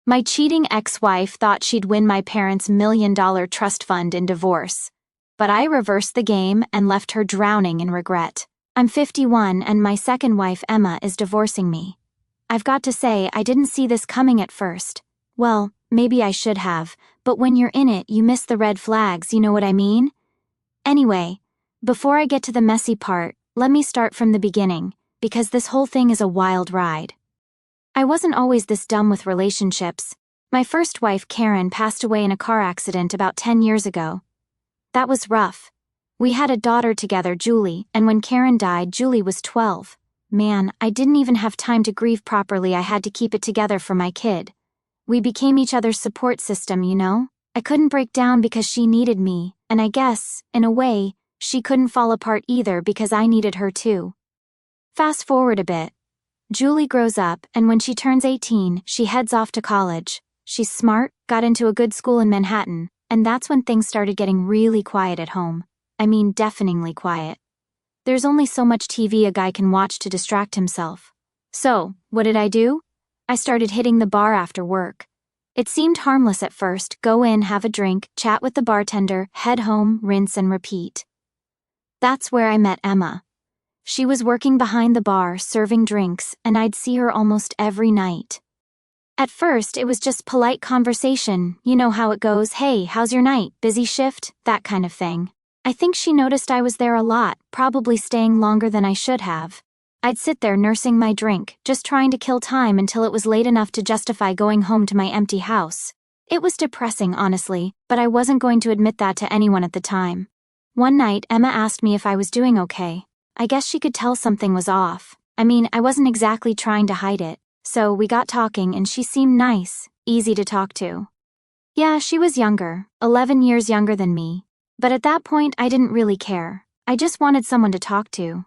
My cheating ex-wife thought she'd win my parents' $1 million trust fund in divorce. But I reversed the game and left her drowning in regret. I'm 51 and my second wife, Emma, is divorcing me. I've got to say, I didn't see this coming at first. Well, maybe I should have, but when you're in it, you miss the red flags, you know what I mean? Anyway, before I get to the messy part, let me start from the beginning, because this whole thing is a wild ride. I wasn't always this dumb with relationships. My first wife, Karen, passed away in a car accident about 10 years ago. That was rough. We had a daughter together, Julie, and when Karen died, Julie was 12. Man, I didn't even have time to grieve properly. I had to keep it together for my kid. We became each other's support system, you know? I couldn't break down because she needed me, and I guess, in a way, she couldn't fall apart either because I needed her too. Fast forward a bit. Julie grows up, and when she turns 18, she heads off to college. She's smart, got into a good school in Manhattan, and that's when things started getting really quiet at home. I mean, deafeningly quiet. There's only so much TV a guy can watch to distract himself. So, what did I do? I started hitting the bar after work. It seemed harmless at first: go in, have a drink, chat with the bartender, head home, rinse and repeat. That's where I met Emma. She was working behind the bar, serving drinks, and I'd see her almost every night. At first, it was just polite conversation, you know how it goes, hey, how's your night, busy shift, that kind of thing. I think she noticed I was there a lot, probably staying longer than I should have. I'd sit there nursing my drink, just trying to kill time until it was late enough to justify going home to my empty house. It was depressing, honestly, but I wasn't going to admit that to anyone at the time. One night, Emma asked me if I was doing okay. I guess she could tell something was off. I mean, I wasn't exactly trying to hide it. So we got talking and she seemed nice, easy to talk to. Yeah, she was younger, 11 years younger than me. But at that point, I didn't really care. I just wanted someone to talk to.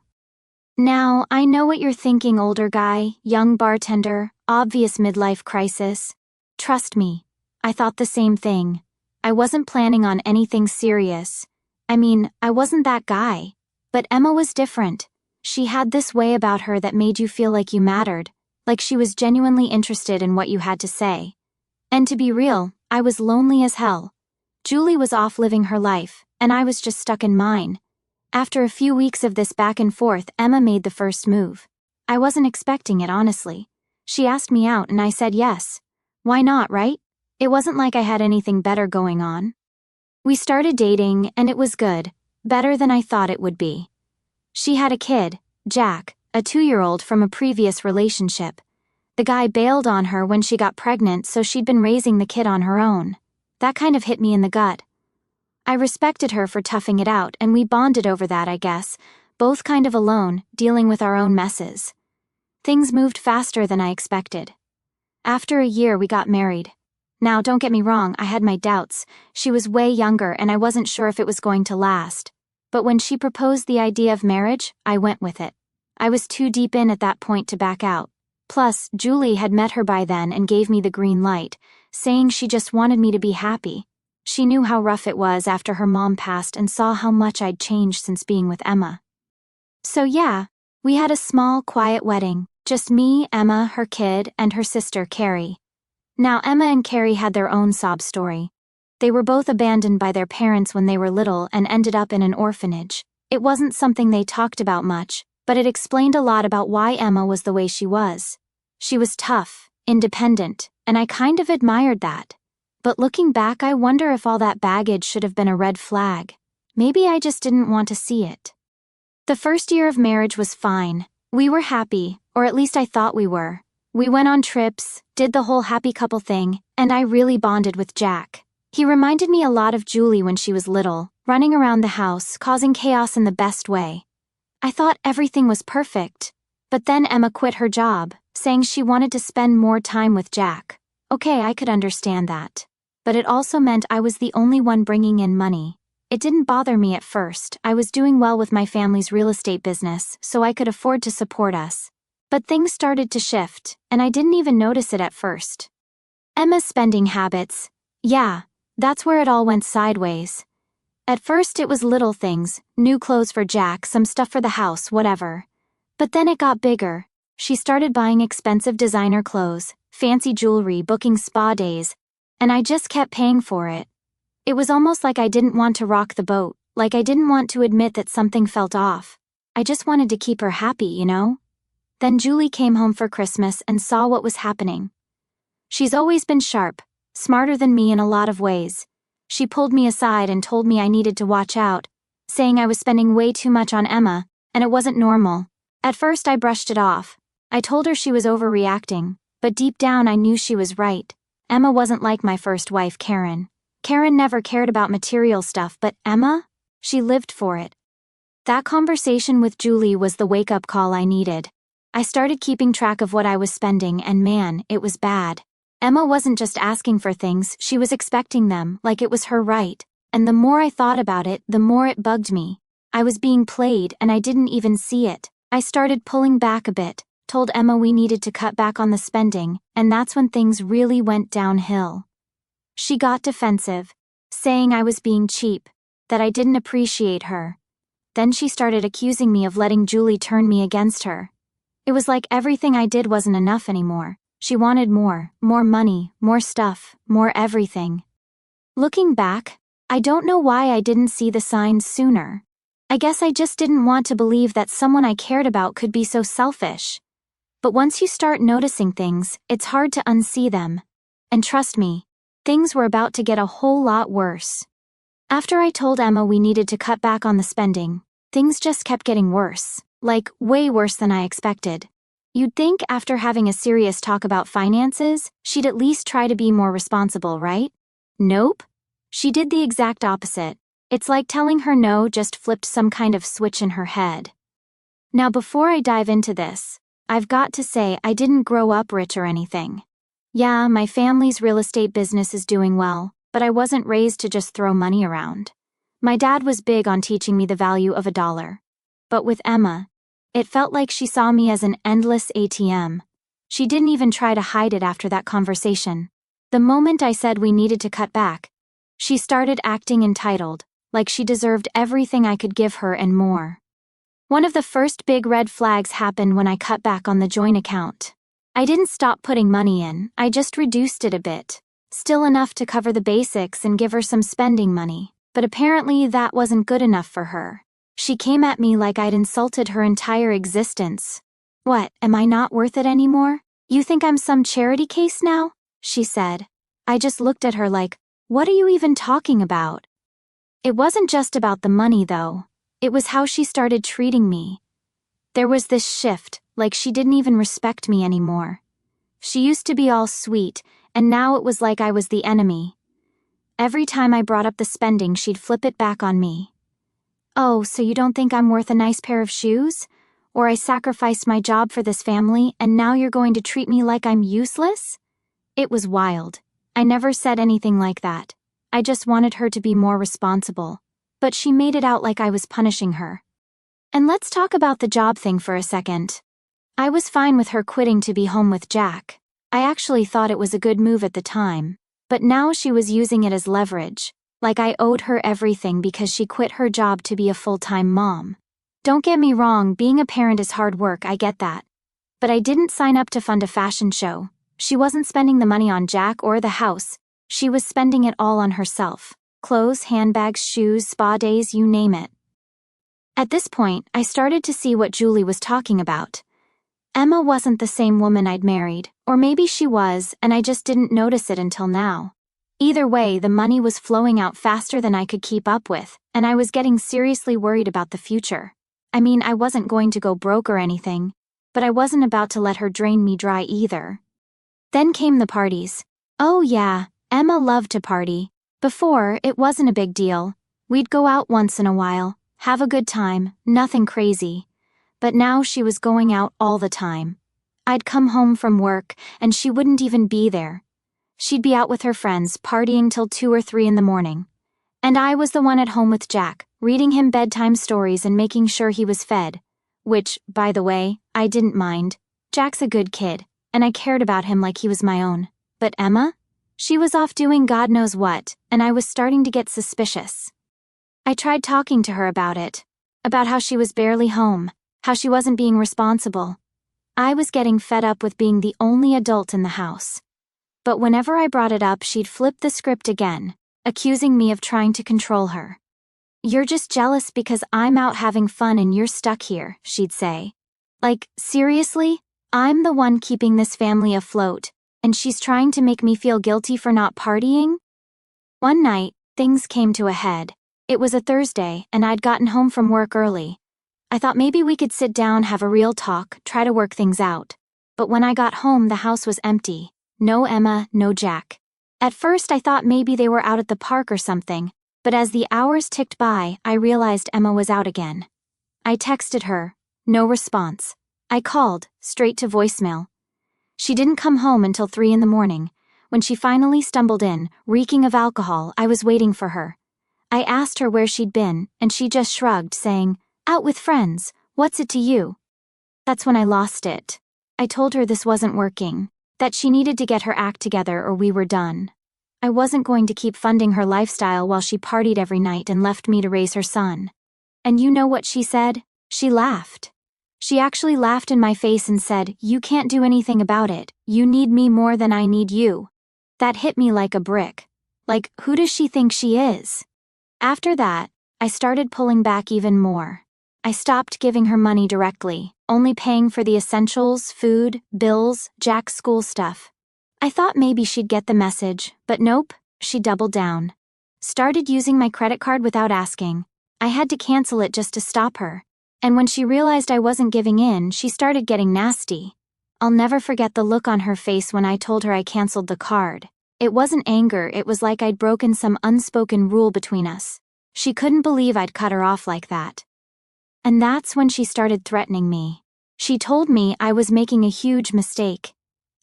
Now, I know what you're thinking, older guy, young bartender, obvious midlife crisis. Trust me, I thought the same thing. I wasn't planning on anything serious. I mean, I wasn't that guy. But Emma was different. She had this way about her that made you feel like you mattered, like she was genuinely interested in what you had to say. And to be real, I was lonely as hell. Julie was off living her life, and I was just stuck in mine. After a few weeks of this back and forth, Emma made the first move. I wasn't expecting it, honestly. She asked me out and I said yes. Why not, right? It wasn't like I had anything better going on. We started dating, and it was good. Better than I thought it would be. She had a kid, Jack, a 2-year-old from a previous relationship. The guy bailed on her when she got pregnant, so she'd been raising the kid on her own. That kind of hit me in the gut. I respected her for toughing it out, and we bonded over that, I guess, both kind of alone, dealing with our own messes. Things moved faster than I expected. After a year, we got married. Now, don't get me wrong, I had my doubts. She was way younger, and I wasn't sure if it was going to last. But when she proposed the idea of marriage, I went with it. I was too deep in at that point to back out. Plus, Julie had met her by then and gave me the green light, saying she just wanted me to be happy. She knew how rough it was after her mom passed and saw how much I'd changed since being with Emma. So yeah, we had a small, quiet wedding. Just me, Emma, her kid, and her sister, Carrie. Now, Emma and Carrie had their own sob story. They were both abandoned by their parents when they were little and ended up in an orphanage. It wasn't something they talked about much, but it explained a lot about why Emma was the way she was. She was tough, independent, and I kind of admired that. But looking back, I wonder if all that baggage should have been a red flag. Maybe I just didn't want to see it. The first year of marriage was fine. We were happy, or at least I thought we were. We went on trips, did the whole happy couple thing, and I really bonded with Jack. He reminded me a lot of Julie when she was little, running around the house, causing chaos in the best way. I thought everything was perfect. But then Emma quit her job, saying she wanted to spend more time with Jack. Okay, I could understand that. But it also meant I was the only one bringing in money. It didn't bother me at first. I was doing well with my family's real estate business, so I could afford to support us. But things started to shift, and I didn't even notice it at first. Emma's spending habits. Yeah, that's where it all went sideways. At first it was little things, new clothes for Jack, some stuff for the house, whatever. But then it got bigger. She started buying expensive designer clothes, fancy jewelry, booking spa days, and I just kept paying for it. It was almost like I didn't want to rock the boat, like I didn't want to admit that something felt off. I just wanted to keep her happy, you know? Then Julie came home for Christmas and saw what was happening. She's always been sharp, smarter than me in a lot of ways. She pulled me aside and told me I needed to watch out, saying I was spending way too much on Emma, and it wasn't normal. At first I brushed it off. I told her she was overreacting, but deep down I knew she was right. Emma wasn't like my first wife, Karen. Karen never cared about material stuff, but Emma? She lived for it. That conversation with Julie was the wake-up call I needed. I started keeping track of what I was spending, and man, it was bad. Emma wasn't just asking for things, she was expecting them, like it was her right. And the more I thought about it, the more it bugged me. I was being played, and I didn't even see it. I started pulling back a bit, told Emma we needed to cut back on the spending, and that's when things really went downhill. She got defensive, saying I was being cheap, that I didn't appreciate her. Then she started accusing me of letting Julie turn me against her. It was like everything I did wasn't enough anymore. She wanted more money, more stuff, more everything. Looking back, I don't know why I didn't see the signs sooner. I guess I just didn't want to believe that someone I cared about could be so selfish. But once you start noticing things, it's hard to unsee them. And trust me, things were about to get a whole lot worse. After I told Emma we needed to cut back on the spending, things just kept getting worse, like way worse than I expected. You'd think after having a serious talk about finances, she'd at least try to be more responsible, right? Nope. She did the exact opposite. It's like telling her no just flipped some kind of switch in her head. Now before I dive into this, I've got to say I didn't grow up rich or anything. Yeah, my family's real estate business is doing well, but I wasn't raised to just throw money around. My dad was big on teaching me the value of $1. But with Emma, it felt like she saw me as an endless ATM. She didn't even try to hide it after that conversation. The moment I said we needed to cut back, she started acting entitled, like she deserved everything I could give her and more. One of the first big red flags happened when I cut back on the joint account. I didn't stop putting money in, I just reduced it a bit. Still enough to cover the basics and give her some spending money, but apparently that wasn't good enough for her. She came at me like I'd insulted her entire existence. What, am I not worth it anymore? You think I'm some charity case now? She said. I just looked at her like, what are you even talking about? It wasn't just about the money though. It was how she started treating me. There was this shift, like she didn't even respect me anymore. She used to be all sweet, and now it was like I was the enemy. Every time I brought up the spending, she'd flip it back on me. Oh, so you don't think I'm worth a nice pair of shoes? Or I sacrificed my job for this family, and now you're going to treat me like I'm useless? It was wild. I never said anything like that. I just wanted her to be more responsible. But she made it out like I was punishing her. And let's talk about the job thing for a second. I was fine with her quitting to be home with Jack. I actually thought it was a good move at the time. But now she was using it as leverage, like I owed her everything because she quit her job to be a full-time mom. Don't get me wrong, being a parent is hard work, I get that. But I didn't sign up to fund a fashion show. She wasn't spending the money on Jack or the house. She was spending it all on herself. Clothes, handbags, shoes, spa days, you name it. At this point, I started to see what Julie was talking about. Emma wasn't the same woman I'd married, or maybe she was, and I just didn't notice it until now. Either way, the money was flowing out faster than I could keep up with, and I was getting seriously worried about the future. I mean, I wasn't going to go broke or anything, but I wasn't about to let her drain me dry either. Then came the parties. Oh yeah, Emma loved to party. Before, it wasn't a big deal. We'd go out once in a while, have a good time, nothing crazy. But now she was going out all the time. I'd come home from work, and she wouldn't even be there. She'd be out with her friends, partying till 2 or 3 in the morning. And I was the one at home with Jack, reading him bedtime stories and making sure he was fed. Which, by the way, I didn't mind. Jack's a good kid, and I cared about him like he was my own. But Emma? She was off doing God knows what, and I was starting to get suspicious. I tried talking to her about it, about how she was barely home, how she wasn't being responsible. I was getting fed up with being the only adult in the house. But whenever I brought it up, she'd flip the script again, accusing me of trying to control her. "You're just jealous because I'm out having fun and you're stuck here," she'd say. Like, seriously? I'm the one keeping this family afloat, and she's trying to make me feel guilty for not partying? One night, things came to a head. It was a Thursday, and I'd gotten home from work early. I thought maybe we could sit down, have a real talk, try to work things out. But when I got home, the house was empty. No Emma, no Jack. At first, I thought maybe they were out at the park or something, but as the hours ticked by, I realized Emma was out again. I texted her. No response. I called, straight to voicemail. She didn't come home until 3 in the morning. When she finally stumbled in, reeking of alcohol, I was waiting for her. I asked her where she'd been, and she just shrugged, saying, "Out with friends, what's it to you?" That's when I lost it. I told her this wasn't working, that she needed to get her act together or we were done. I wasn't going to keep funding her lifestyle while she partied every night and left me to raise her son. And you know what she said? She laughed. She actually laughed in my face and said, "You can't do anything about it. You need me more than I need you." That hit me like a brick. Like, who does she think she is? After that, I started pulling back even more. I stopped giving her money directly, only paying for the essentials, food, bills, Jack's school stuff. I thought maybe she'd get the message, but nope, she doubled down. Started using my credit card without asking. I had to cancel it just to stop her. And when she realized I wasn't giving in, she started getting nasty. I'll never forget the look on her face when I told her I canceled the card. It wasn't anger, it was like I'd broken some unspoken rule between us. She couldn't believe I'd cut her off like that. And that's when she started threatening me. She told me I was making a huge mistake,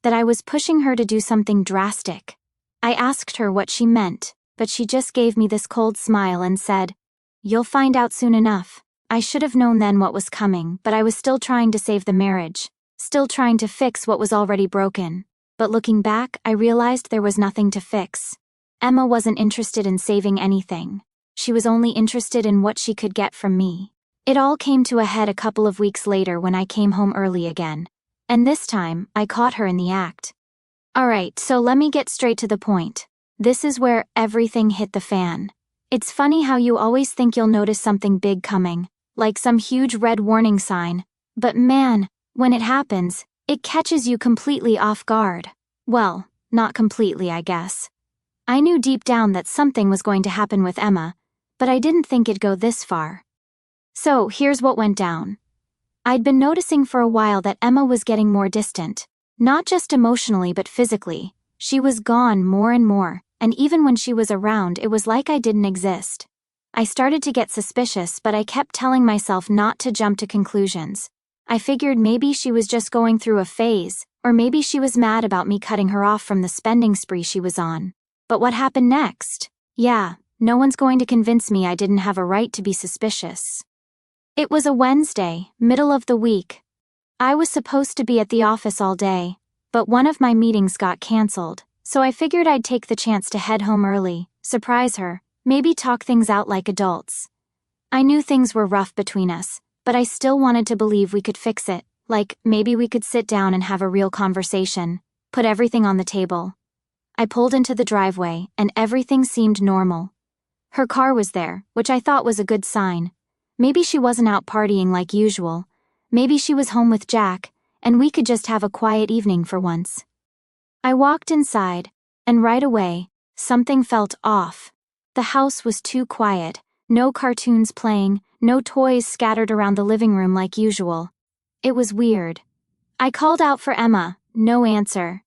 that I was pushing her to do something drastic. I asked her what she meant, but she just gave me this cold smile and said, "You'll find out soon enough." I should have known then what was coming, but I was still trying to save the marriage, still trying to fix what was already broken. But looking back, I realized there was nothing to fix. Emma wasn't interested in saving anything. She was only interested in what she could get from me. It all came to a head a couple of weeks later when I came home early again. And this time, I caught her in the act. Alright, so let me get straight to the point. This is where everything hit the fan. It's funny how you always think you'll notice something big coming, like some huge red warning sign. But man, when it happens, it catches you completely off guard. Well, not completely, I guess. I knew deep down that something was going to happen with Emma, but I didn't think it'd go this far. So, here's what went down. I'd been noticing for a while that Emma was getting more distant, not just emotionally but physically. She was gone more and more, and even when she was around, it was like I didn't exist. I started to get suspicious, but I kept telling myself not to jump to conclusions. I figured maybe she was just going through a phase, or maybe she was mad about me cutting her off from the spending spree she was on. But what happened next? Yeah, no one's going to convince me I didn't have a right to be suspicious. It was a Wednesday, middle of the week. I was supposed to be at the office all day, but one of my meetings got canceled, so I figured I'd take the chance to head home early, surprise her, maybe talk things out like adults. I knew things were rough between us, but I still wanted to believe we could fix it, like maybe we could sit down and have a real conversation, put everything on the table. I pulled into the driveway, and everything seemed normal. Her car was there, which I thought was a good sign. Maybe she wasn't out partying like usual. Maybe she was home with Jack, and we could just have a quiet evening for once. I walked inside, and right away, something felt off. The house was too quiet, no cartoons playing, no toys scattered around the living room like usual. It was weird. I called out for Emma, no answer.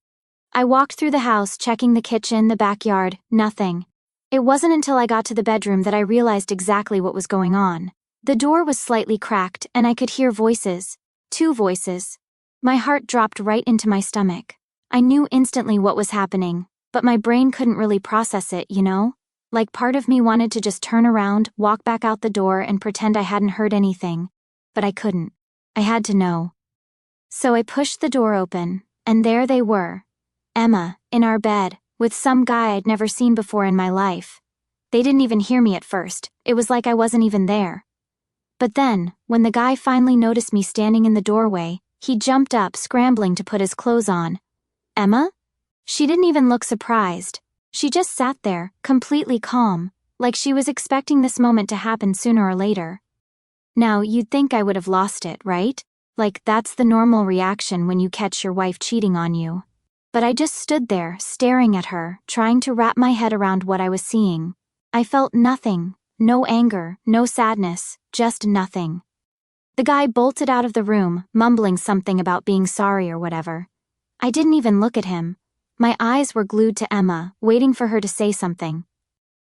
I walked through the house, checking the kitchen, the backyard, nothing. It wasn't until I got to the bedroom that I realized exactly what was going on. The door was slightly cracked, and I could hear voices. 2 voices. My heart dropped right into my stomach. I knew instantly what was happening, but my brain couldn't really process it, you know? Like part of me wanted to just turn around, walk back out the door, and pretend I hadn't heard anything. But I couldn't. I had to know. So I pushed the door open, and there they were. Emma, in our bed, with some guy I'd never seen before in my life. They didn't even hear me at first. It was like I wasn't even there. But then, when the guy finally noticed me standing in the doorway, He jumped up, scrambling to put his clothes on. Emma? She didn't even look surprised. She just sat there, completely calm, like she was expecting this moment to happen sooner or later. Now, you'd think I would have lost it, right? Like, that's the normal reaction when you catch your wife cheating on you. But I just stood there, staring at her, trying to wrap my head around what I was seeing. I felt nothing. No anger, no sadness, just nothing. The guy bolted out of the room, mumbling something about being sorry or whatever. I didn't even look at him. My eyes were glued to Emma, waiting for her to say something.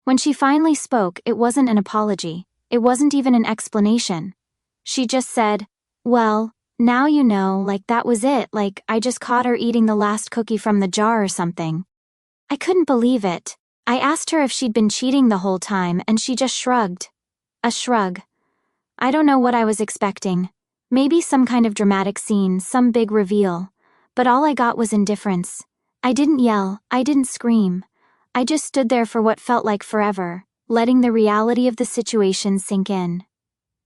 When she finally spoke, it wasn't an apology. It wasn't even an explanation. She just said, "Well, now you know, like that was it, like I just caught her eating the last cookie from the jar or something." I couldn't believe it. I asked her if she'd been cheating the whole time and she just shrugged. A shrug. I don't know what I was expecting. Maybe some kind of dramatic scene, some big reveal. But all I got was indifference. I didn't yell, I didn't scream. I just stood there for what felt like forever, letting the reality of the situation sink in.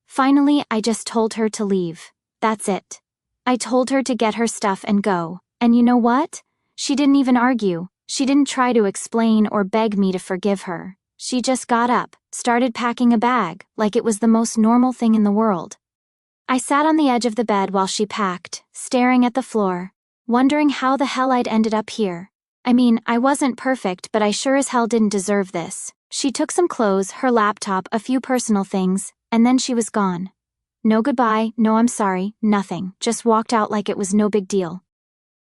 Finally, I just told her to leave. That's it. I told her to get her stuff and go. And you know what? She didn't even argue. She didn't try to explain or beg me to forgive her. She just got up, started packing a bag, like it was the most normal thing in the world. I sat on the edge of the bed while she packed, staring at the floor, wondering how the hell I'd ended up here. I mean, I wasn't perfect, but I sure as hell didn't deserve this. She took some clothes, her laptop, a few personal things, and then she was gone. No goodbye, no I'm sorry, nothing, just walked out like it was no big deal.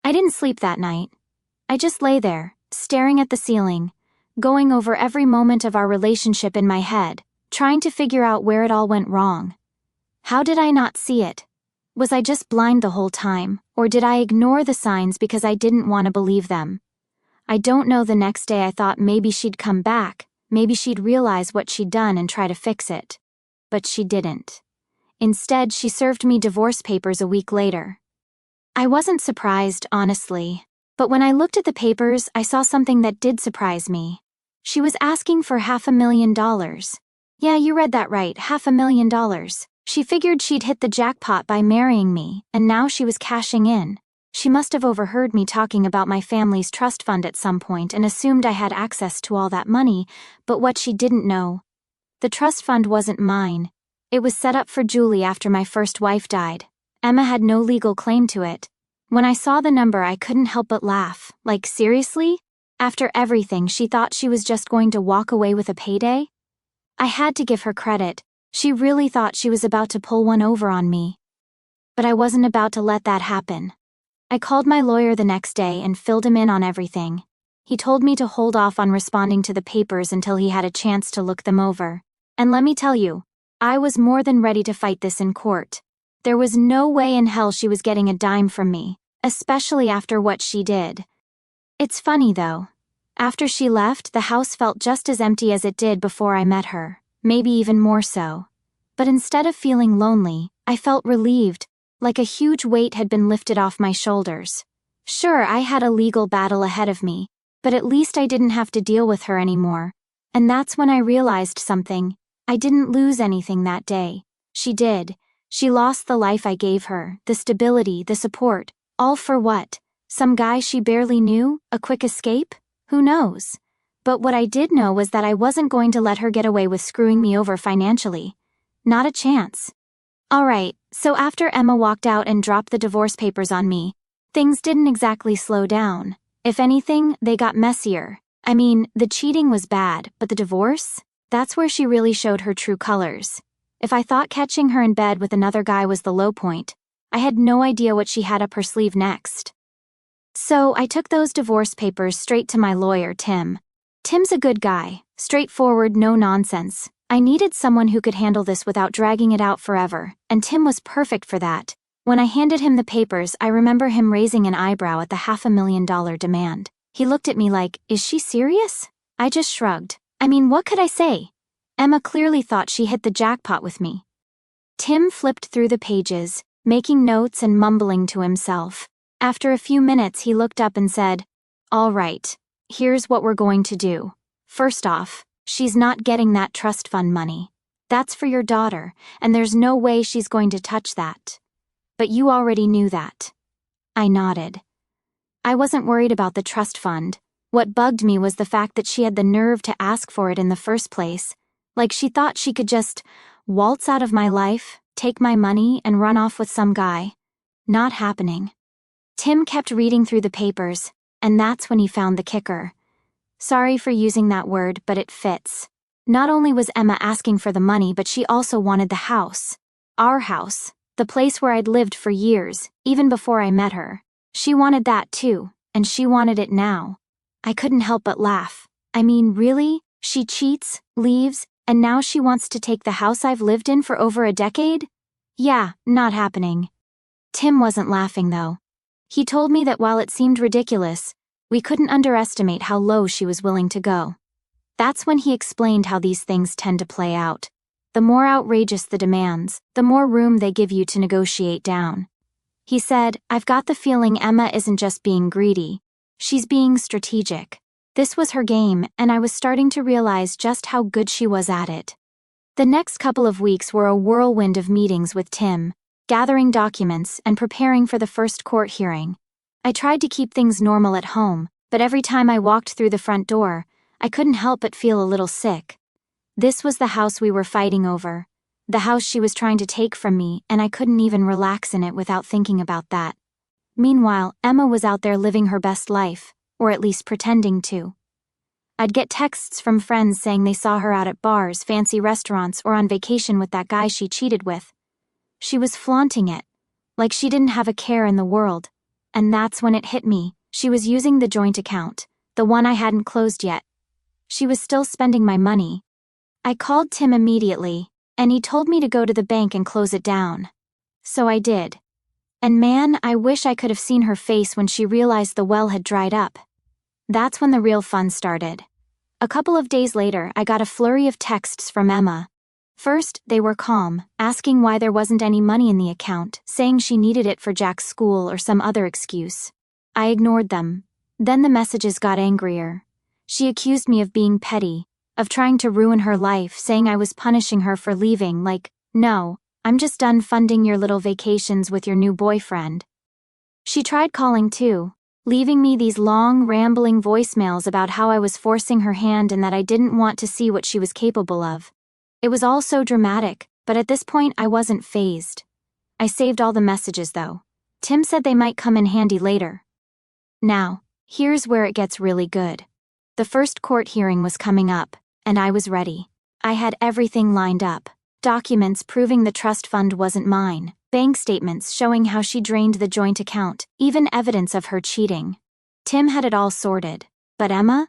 I didn't sleep that night. I just lay there, staring at the ceiling, going over every moment of our relationship in my head, trying to figure out where it all went wrong. How did I not see it? Was I just blind the whole time, or did I ignore the signs because I didn't want to believe them? I don't know. The next day I thought maybe she'd come back, maybe she'd realize what she'd done and try to fix it. But she didn't. Instead, she served me divorce papers a week later. I wasn't surprised, honestly. But when I looked at the papers, I saw something that did surprise me. She was asking for $500,000. Yeah, you read that right, $500,000. She figured she'd hit the jackpot by marrying me, and now she was cashing in. She must have overheard me talking about my family's trust fund at some point and assumed I had access to all that money, but what she didn't know, the trust fund wasn't mine. It was set up for Julie after my first wife died. Emma had no legal claim to it. When I saw the number, I couldn't help but laugh. Like, seriously? After everything, she thought she was just going to walk away with a payday? I had to give her credit. She really thought she was about to pull one over on me. But I wasn't about to let that happen. I called my lawyer the next day and filled him in on everything. He told me to hold off on responding to the papers until he had a chance to look them over. And let me tell you, I was more than ready to fight this in court. There was no way in hell she was getting a dime from me, especially after what she did. It's funny though. After she left, the house felt just as empty as it did before I met her, maybe even more so. But instead of feeling lonely, I felt relieved, like a huge weight had been lifted off my shoulders. Sure, I had a legal battle ahead of me, but at least I didn't have to deal with her anymore. And that's when I realized something. I didn't lose anything that day. She did. She lost the life I gave her, the stability, the support. All for what? Some guy she barely knew? A quick escape? Who knows? But what I did know was that I wasn't going to let her get away with screwing me over financially. Not a chance. Alright, so after Emma walked out and dropped the divorce papers on me, things didn't exactly slow down. If anything, they got messier. I mean, the cheating was bad, but the divorce? That's where she really showed her true colors. If I thought catching her in bed with another guy was the low point, I had no idea what she had up her sleeve next. So I took those divorce papers straight to my lawyer, Tim. Tim's a good guy, straightforward, no nonsense. I needed someone who could handle this without dragging it out forever, and Tim was perfect for that. When I handed him the papers, I remember him raising an eyebrow at the $500,000 demand. He looked at me like, is she serious? I just shrugged. I mean, what could I say? Emma clearly thought she hit the jackpot with me. Tim flipped through the pages, making notes and mumbling to himself. After a few minutes, he looked up and said, "All right, here's what we're going to do. First off, she's not getting that trust fund money. That's for your daughter, and there's no way she's going to touch that. But you already knew that. I nodded. I wasn't worried about the trust fund. What bugged me was the fact that she had the nerve to ask for it in the first place. Like she thought she could just waltz out of my life, take my money, and run off with some guy. Not happening. Tim kept reading through the papers, and that's when he found the kicker. Sorry for using that word, but it fits. Not only was Emma asking for the money, but she also wanted the house. Our house. The place where I'd lived for years, even before I met her. She wanted that too, and she wanted it now. I couldn't help but laugh. I mean, really? She cheats, leaves, and now she wants to take the house I've lived in for over a decade? Yeah, not happening. Tim wasn't laughing though. He told me that while it seemed ridiculous, we couldn't underestimate how low she was willing to go. That's when he explained how these things tend to play out. The more outrageous the demands, the more room they give you to negotiate down. He said, I've got the feeling Emma isn't just being greedy. She's being strategic. This was her game, and I was starting to realize just how good she was at it. The next couple of weeks were a whirlwind of meetings with Tim, gathering documents and preparing for the first court hearing. I tried to keep things normal at home, but every time I walked through the front door, I couldn't help but feel a little sick. This was the house we were fighting over. The house she was trying to take from me, and I couldn't even relax in it without thinking about that. Meanwhile, Emma was out there living her best life, or at least pretending to. I'd get texts from friends saying they saw her out at bars, fancy restaurants, or on vacation with that guy she cheated with. She was flaunting it, like she didn't have a care in the world. And that's when it hit me. She was using the joint account, the one I hadn't closed yet. She was still spending my money. I called Tim immediately, and he told me to go to the bank and close it down. So I did. And man, I wish I could have seen her face when she realized the well had dried up. That's when the real fun started. A couple of days later, I got a flurry of texts from Emma. First, they were calm, asking why there wasn't any money in the account, saying she needed it for Jack's school or some other excuse. I ignored them. Then the messages got angrier. She accused me of being petty, of trying to ruin her life, saying I was punishing her for leaving, like, no, I'm just done funding your little vacations with your new boyfriend. She tried calling too, leaving me these long, rambling voicemails about how I was forcing her hand and that I didn't want to see what she was capable of. It was all so dramatic, but at this point I wasn't fazed. I saved all the messages though. Tim said they might come in handy later. Now, here's where it gets really good. The first court hearing was coming up, and I was ready. I had everything lined up. Documents proving the trust fund wasn't mine, bank statements showing how she drained the joint account, even evidence of her cheating. Tim had it all sorted. But Emma?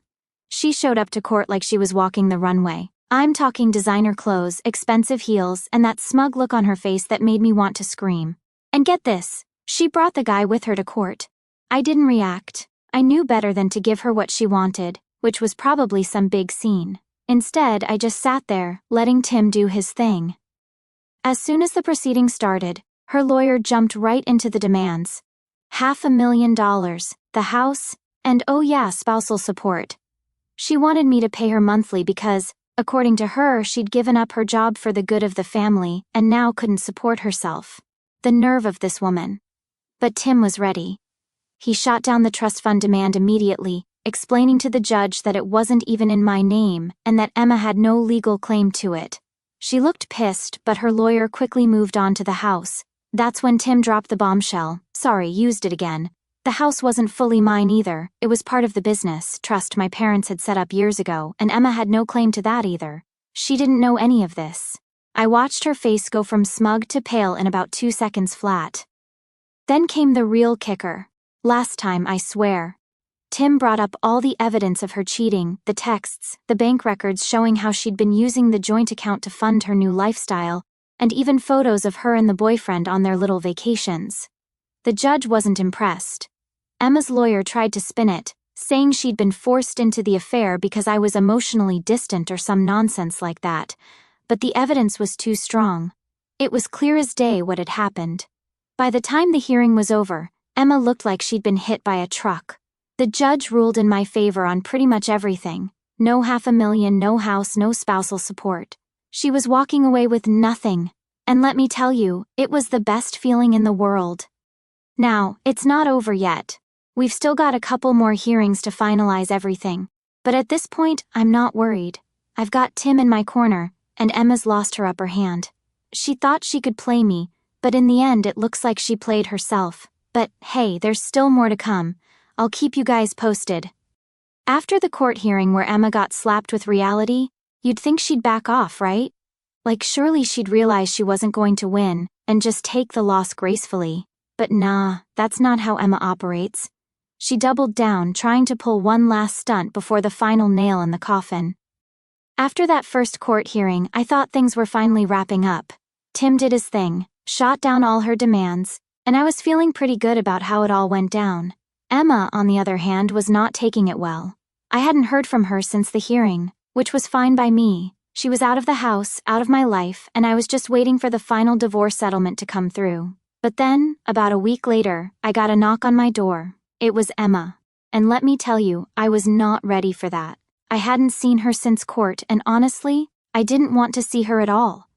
She showed up to court like she was walking the runway. I'm talking designer clothes, expensive heels, and that smug look on her face that made me want to scream. And get this, she brought the guy with her to court. I didn't react. I knew better than to give her what she wanted, which was probably some big scene. Instead, I just sat there, letting Tim do his thing. As soon as the proceedings started, her lawyer jumped right into the demands. $500,000, the house, and oh yeah, spousal support. She wanted me to pay her monthly because, according to her, she'd given up her job for the good of the family and now couldn't support herself. The nerve of this woman. But Tim was ready. He shot down the trust fund demand immediately, explaining to the judge that it wasn't even in my name and that Emma had no legal claim to it. She looked pissed, but her lawyer quickly moved on to the house. That's when Tim dropped the bombshell. Sorry, used it again. The house wasn't fully mine either. It was part of the business trust my parents had set up years ago, and Emma had no claim to that either. She didn't know any of this. I watched her face go from smug to pale in about 2 seconds flat. Then came the real kicker. Last time, I swear. Tim brought up all the evidence of her cheating, the texts, the bank records showing how she'd been using the joint account to fund her new lifestyle, and even photos of her and the boyfriend on their little vacations. The judge wasn't impressed. Emma's lawyer tried to spin it, saying she'd been forced into the affair because I was emotionally distant or some nonsense like that, but the evidence was too strong. It was clear as day what had happened. By the time the hearing was over, Emma looked like she'd been hit by a truck. The judge ruled in my favor on pretty much everything. No $500,000, no house, no spousal support. She was walking away with nothing. And let me tell you, it was the best feeling in the world. Now, it's not over yet. We've still got a couple more hearings to finalize everything. But at this point, I'm not worried. I've got Tim in my corner, and Emma's lost her upper hand. She thought she could play me, but in the end it looks like she played herself. But hey, there's still more to come. I'll keep you guys posted. After the court hearing where Emma got slapped with reality, you'd think she'd back off, right? Like surely she'd realize she wasn't going to win, and just take the loss gracefully. But nah, that's not how Emma operates. She doubled down, trying to pull one last stunt before the final nail in the coffin. After that first court hearing, I thought things were finally wrapping up. Tim did his thing, shot down all her demands, and I was feeling pretty good about how it all went down. Emma, on the other hand, was not taking it well. I hadn't heard from her since the hearing, which was fine by me. She was out of the house, out of my life, and I was just waiting for the final divorce settlement to come through. But then, about a week later, I got a knock on my door. It was Emma. And let me tell you, I was not ready for that. I hadn't seen her since court, and honestly, I didn't want to see her at all.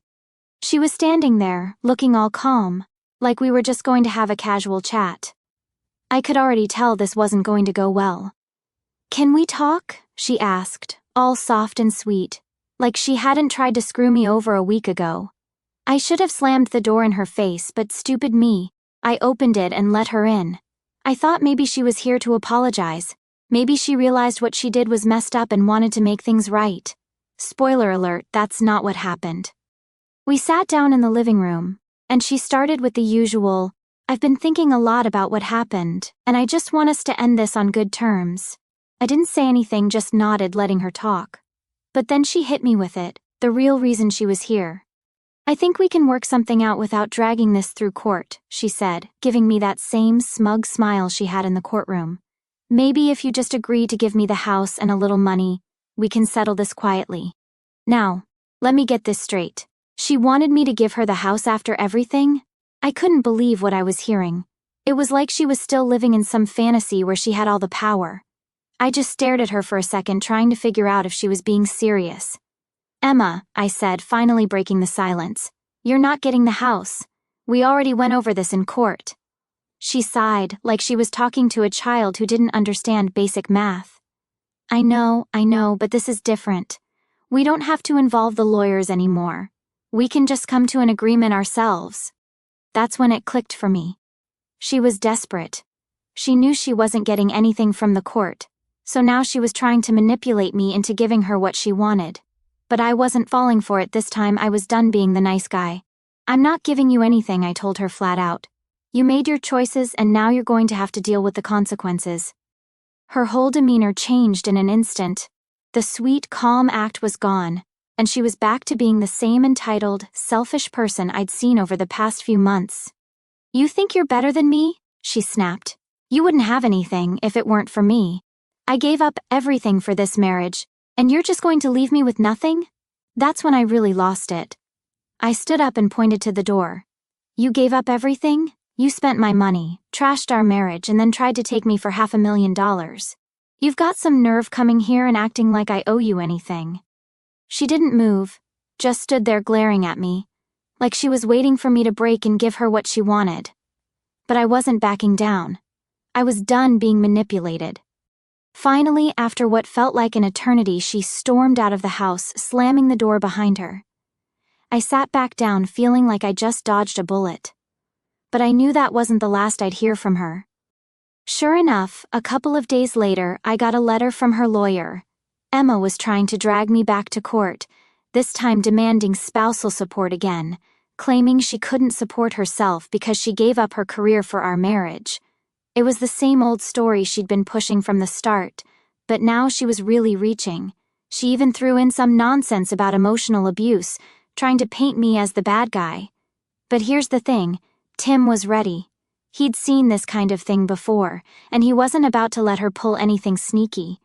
She was standing there, looking all calm, like we were just going to have a casual chat. I could already tell this wasn't going to go well. "Can we talk?" she asked, all soft and sweet, like she hadn't tried to screw me over a week ago. I should have slammed the door in her face, but stupid me, I opened it and let her in. I thought maybe she was here to apologize. Maybe she realized what she did was messed up and wanted to make things right. Spoiler alert, that's not what happened. We sat down in the living room, and she started with the usual, "I've been thinking a lot about what happened, and I just want us to end this on good terms." I didn't say anything, just nodded, letting her talk. But then she hit me with it, the real reason she was here. "I think we can work something out without dragging this through court," she said, giving me that same smug smile she had in the courtroom. "Maybe if you just agree to give me the house and a little money, we can settle this quietly." Now, let me get this straight. She wanted me to give her the house after everything? I couldn't believe what I was hearing. It was like she was still living in some fantasy where she had all the power. I just stared at her for a second, trying to figure out if she was being serious. "Emma," I said, finally breaking the silence, "you're not getting the house. We already went over this in court." She sighed, like she was talking to a child who didn't understand basic math. I know, but this is different. We don't have to involve the lawyers anymore. We can just come to an agreement ourselves." That's when it clicked for me. She was desperate. She knew she wasn't getting anything from the court, so now she was trying to manipulate me into giving her what she wanted. But I wasn't falling for it this time. I was done being the nice guy. "I'm not giving you anything," I told her flat out. "You made your choices, and now you're going to have to deal with the consequences." Her whole demeanor changed in an instant. The sweet, calm act was gone, and she was back to being the same entitled, selfish person I'd seen over the past few months. "You think you're better than me?" she snapped. "You wouldn't have anything if it weren't for me. I gave up everything for this marriage, and you're just going to leave me with nothing?" That's when I really lost it. I stood up and pointed to the door. "You gave up everything? You spent my money, trashed our marriage, and then tried to take me for $500,000. You've got some nerve coming here and acting like I owe you anything." She didn't move, just stood there glaring at me, like she was waiting for me to break and give her what she wanted. But I wasn't backing down. I was done being manipulated. Finally, after what felt like an eternity, she stormed out of the house, slamming the door behind her. I sat back down, feeling like I just dodged a bullet. But I knew that wasn't the last I'd hear from her. Sure enough, a couple of days later, I got a letter from her lawyer. Emma was trying to drag me back to court, this time demanding spousal support again, claiming she couldn't support herself because she gave up her career for our marriage. It was the same old story she'd been pushing from the start, but now she was really reaching. She even threw in some nonsense about emotional abuse, trying to paint me as the bad guy. But here's the thing, Tim was ready. He'd seen this kind of thing before, and he wasn't about to let her pull anything sneaky.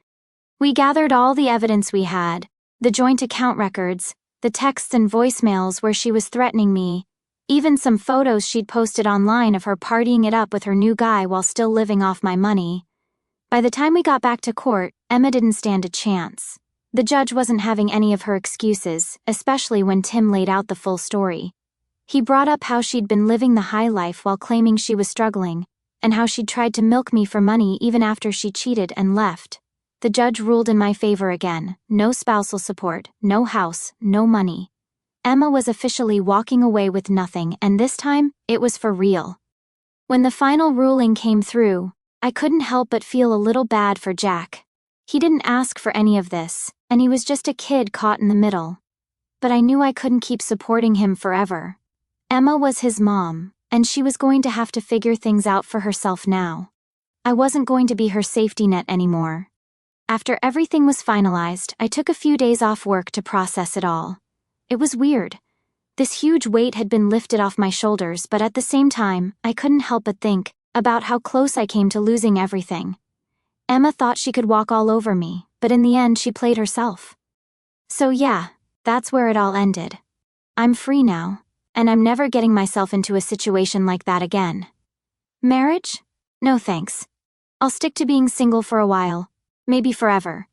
We gathered all the evidence we had, the joint account records, the texts and voicemails where she was threatening me, even some photos she'd posted online of her partying it up with her new guy while still living off my money. By the time we got back to court, Emma didn't stand a chance. The judge wasn't having any of her excuses, especially when Tim laid out the full story. He brought up how she'd been living the high life while claiming she was struggling, and how she'd tried to milk me for money even after she cheated and left. The judge ruled in my favor again. No spousal support, no house, no money. Emma was officially walking away with nothing, and this time, it was for real. When the final ruling came through, I couldn't help but feel a little bad for Jack. He didn't ask for any of this, and he was just a kid caught in the middle. But I knew I couldn't keep supporting him forever. Emma was his mom, and she was going to have to figure things out for herself now. I wasn't going to be her safety net anymore. After everything was finalized, I took a few days off work to process it all. It was weird. This huge weight had been lifted off my shoulders, but at the same time, I couldn't help but think about how close I came to losing everything. Emma thought she could walk all over me, but in the end she played herself. So yeah, that's where it all ended. I'm free now, and I'm never getting myself into a situation like that again. Marriage? No thanks. I'll stick to being single for a while, maybe forever.